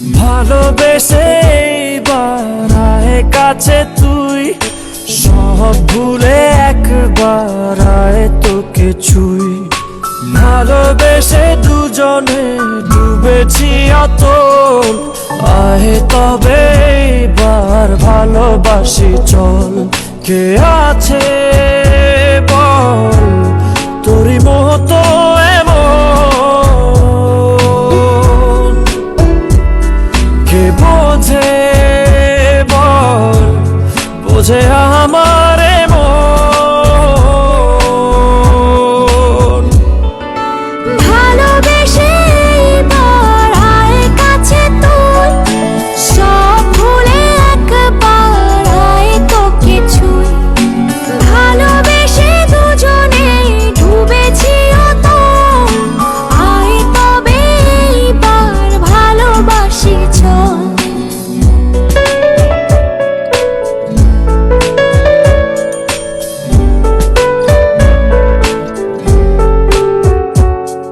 ভালোবেসে এইবার আয় কাছে তুই, সব ভুলে একবার আয় তোকে ছুই। ভালোবেসে দুজনে ডুবেছি অতল, আয় তবে এইবার ভালোবাসি চল। কে আছে বল তোরই মতো এমন, কে বোঝে বল বোঝে আমার